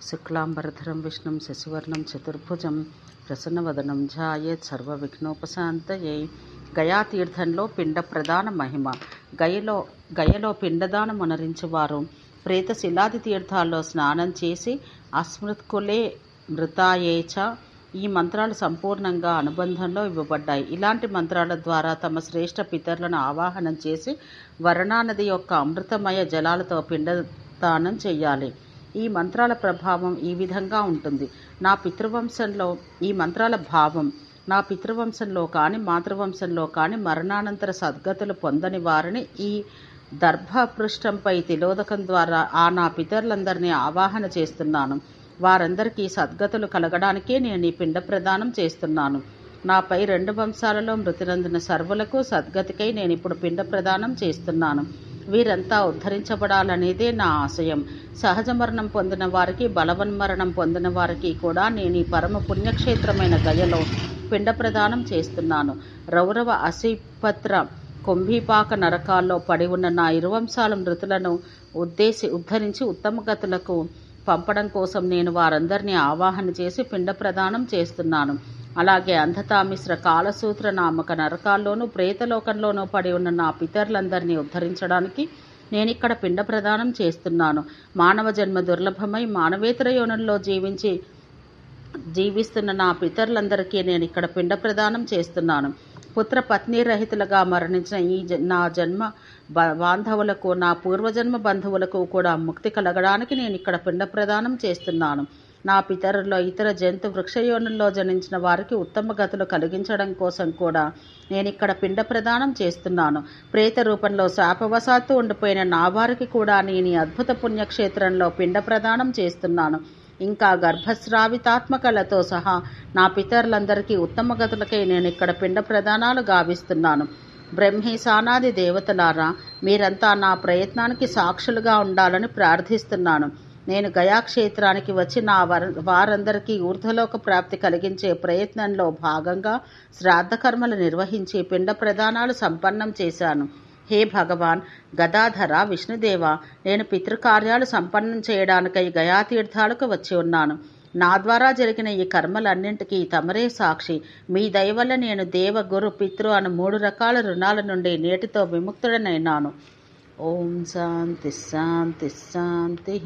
శుక్లాంబరధరం విష్ణుం శశివర్ణం చతుర్భుజం ప్రసన్నవదనం ధ్యాయేత్ సర్వవిఘ్నోపశాంతయే. గయాతీర్థంలో పిండ ప్రదాన మహిమ. గయలో పిండదానం అనరించువారు ప్రేత శిలాది తీర్థాల్లో స్నానం చేసి అస్మృత్కులే మృతాయేచ. ఈ మంత్రాలు సంపూర్ణంగా అనుబంధంలో ఇవ్వబడ్డాయి. ఇలాంటి మంత్రాల ద్వారా తమ శ్రేష్ఠ పితరులను ఆవాహనం చేసి వరుణానది యొక్క అమృతమయ జలాలతో పిండదానం చెయ్యాలి. ఈ మంత్రాల ప్రభావం ఈ విధంగా ఉంటుంది. ఈ మంత్రాల భావం నా పితృవంశంలో కానీ మాతృవంశంలో కానీ మరణానంతర సద్గతులు పొందని వారిని ఈ దర్భపృష్టంపై తిలోదకం ద్వారా నా పితరులందరినీ ఆవాహన చేస్తున్నాను. వారందరికీ సద్గతులు కలగడానికే నేను ఈ పిండ ప్రదానం చేస్తున్నాను. నాపై 2 వంశాలలో మృతి నందిన సర్వులకు సద్గతికై నేను ఇప్పుడు పిండ ప్రదానం చేస్తున్నాను. వీరంతా ఉద్ధరించబడాలనేదే నా ఆశయం. సహజ మరణం పొందిన వారికి, బలవన్మరణం పొందిన వారికి కూడా నేను ఈ పరమ పుణ్యక్షేత్రమైన గయలో పిండ ప్రదానం చేస్తున్నాను. రౌరవ అసిపత్ర కుంభీపాక నరకాల్లో పడి ఉన్న నా ఇరువంశాల మృతులను ఉద్ధరించి ఉత్తమ గతులకు పంపడం కోసం నేను వారందరినీ ఆవాహన చేసి పిండ ప్రదానం చేస్తున్నాను. అలాగే అంధతామిశ్ర కాలసూత్ర నామక నరకాల్లోనూ ప్రేతలోకంలోనూ పడి ఉన్న నా పితరులందరినీ ఉద్ధరించడానికి నేనిక్కడ పిండ ప్రదానం చేస్తున్నాను. మానవ జన్మ దుర్లభమై మానవేతర యోనుల్లో జీవిస్తున్న నా పితరులందరికీ నేను ఇక్కడ పిండ ప్రదానం చేస్తున్నాను. పుత్ర పత్ని రహితులుగా మరణించిన నా జన్మ బాంధవులకు, నా పూర్వజన్మ బంధువులకు కూడా ముక్తి కలగడానికి నేను ఇక్కడ పిండ ప్రదానం చేస్తున్నాను. నా పితరుల్లో ఇతర జంతు వృక్షయోనుల్లో జనించిన వారికి ఉత్తమ గతులు కలిగించడం కోసం కూడా నేను ఇక్కడ పిండ ప్రదానం చేస్తున్నాను. ప్రేత రూపంలో శాపవశాత్తు ఉండిపోయిన నా వారికి కూడా నేను ఈ అద్భుత పుణ్యక్షేత్రంలో పిండ ప్రదానం చేస్తున్నాను. ఇంకా గర్భస్రావితాత్మకలతో సహా నా పితరులందరికీ ఉత్తమ గతులకై నేను ఇక్కడ పిండ ప్రదానాలు గావిస్తున్నాను. బ్రహ్మీశానాది దేవతలారా, మీరంతా నా ప్రయత్నానికి సాక్షులుగా ఉండాలని ప్రార్థిస్తున్నాను. నేను గయాక్షేత్రానికి వచ్చి నా వారందరికీ ఊర్ధ్వలోక ప్రాప్తి కలిగించే ప్రయత్నంలో భాగంగా శ్రాద్ధ కర్మలు నిర్వహించి పిండ ప్రదానాలు సంపన్నం చేశాను. హే భగవాన్ గదాధర విష్ణుదేవ, నేను పితృకార్యాలు సంపన్నం చేయడానికై గయాతీర్థాలకు వచ్చి ఉన్నాను. నా ద్వారా జరిగిన ఈ కర్మలన్నింటికీ తమరే సాక్షి. మీ దయ వల్ల నేను దేవ, గురు, పితృ అను 3 రకాల రుణాల నుండి నేటితో విముక్తుడనైనాను. ఓం శాంతి శాంతి శాంతి.